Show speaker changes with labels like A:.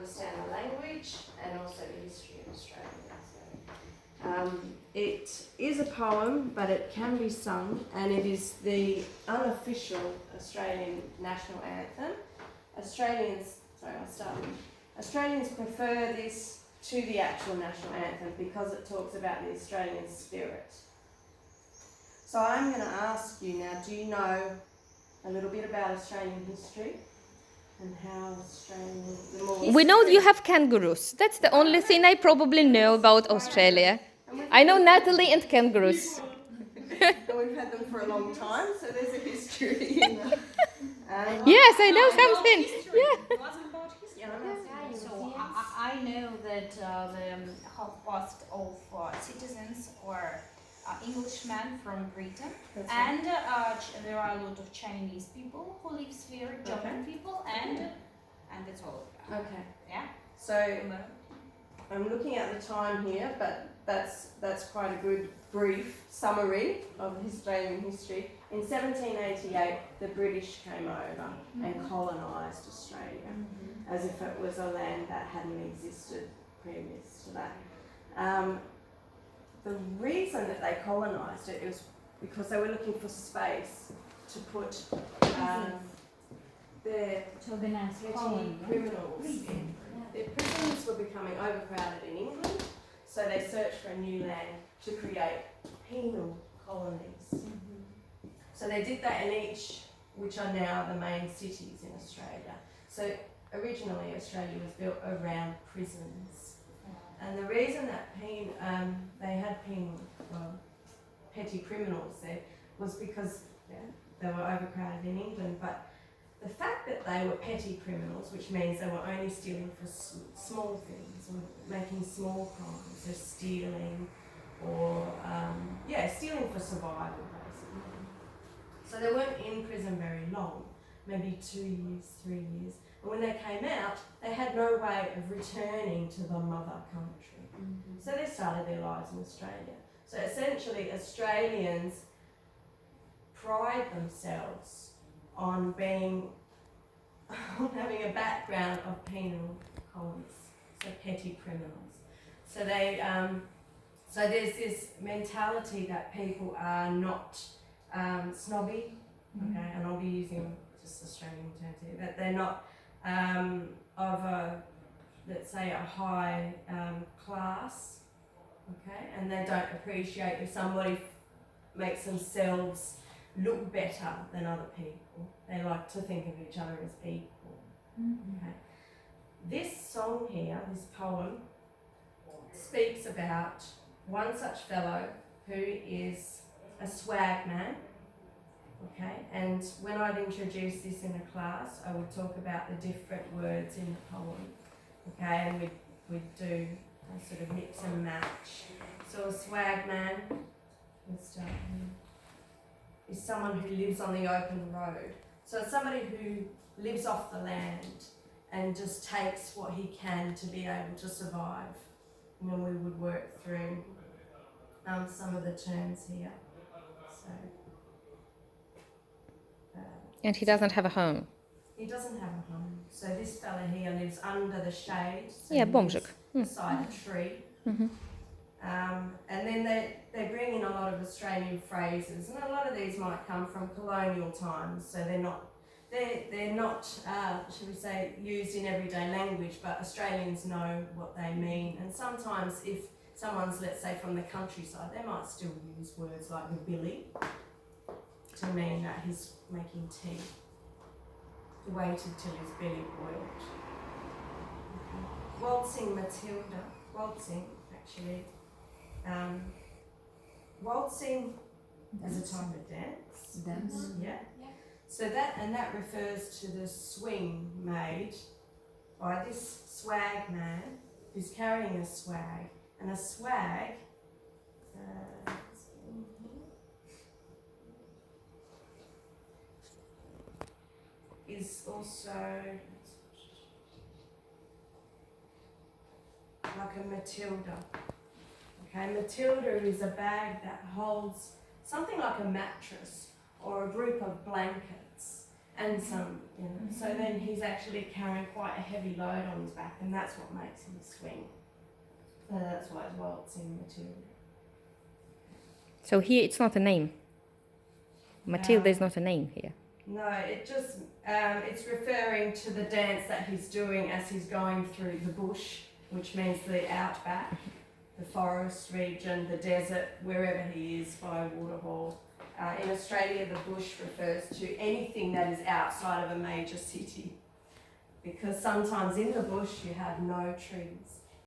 A: understand the language and also the history of Australia. So, it is a poem, but it can be sung, and it is the unofficial Australian national anthem. Australians prefer this to the actual national anthem because it talks about the Australian spirit. So I'm going to ask you now, do you know a little bit about Australian history and how
B: We know you have kangaroos. That's the only thing I probably know about Australia. I know Nathalie and kangaroos.
A: We've had them for a long time, so there's a history in that.
B: Yes, I know something. Yeah.
C: Wasn't about history.
D: So I know that the half past of citizens are Englishmen from Britain, and there are a lot of Chinese people who live here, German people, and that's all.
A: Okay.
D: Yeah.
A: So I'm looking at the time here, but that's quite a good brief summary of Australian history. In 1788, the British came over and colonised Australia, as if it was a land that hadn't existed previous to that. The reason that they colonised it was because they were looking for space to put their petty criminals in. Their prisons were becoming overcrowded in England, so they searched for a new land to create penal colonies. So they did that in each, which are now the main cities in Australia. So originally Australia was built around prisons. And the reason that they had petty criminals there was because they were overcrowded in England. But the fact that they were petty criminals, which means they were only stealing for small things, or making small crimes, so stealing, or stealing for survival, basically. So they weren't in prison very long, maybe 2 years, 3 years. And when they came out, they had no way of returning to the mother country. So they started their lives in Australia. So essentially, Australians pride themselves on having a background of penal colonies, so petty criminals. So there's this mentality that people are not snobby, okay, and I'll be using just Australian terms here, that they're not of let's say a high class, okay, and they don't appreciate if somebody makes themselves look better than other people. They like to think of each other as equal. Okay. This song here, this poem, speaks about one such fellow who is a swag man. Okay, and when I'd introduce this in a class, I would talk about the different words in the poem. Okay, and we'd do a sort of mix and match. So a swag man, let's start here, is someone who lives on the open road. So it's somebody who lives off the land and just takes what he can to be able to survive. And then we would work through some of the terms here. So.
B: And he doesn't have a home.
A: He doesn't have a home. So this fella here lives under the shade. So
B: Bomżyk.
A: Beside a tree. And then they bring in a lot of Australian phrases, and a lot of these might come from colonial times, so they're not should we say, used in everyday language, but Australians know what they mean. And sometimes if someone's, let's say, from the countryside, they might still use words like the billy to mean that he's making tea. He waited till his belly boiled. Okay. Waltzing Matilda. Waltzing, actually. Waltzing is a type of dance. Yeah. So that refers to the swing made by this swag man who's carrying a swag, and a swag is also like a Matilda. Okay, Matilda is a bag that holds something like a mattress or a group of blankets, and some, you know. So then he's actually carrying quite a heavy load on his back, and that's what makes him swing. So that's why it's waltzing Matilda.
B: So here it's not a name. Matilda is not a name here.
A: No, it just, it's referring to the dance that he's doing as he's going through the bush, which means the outback, the forest region, the desert, wherever he is by Waterhall. In Australia, the bush refers to anything that is outside of a major city, because sometimes in the bush you have no trees.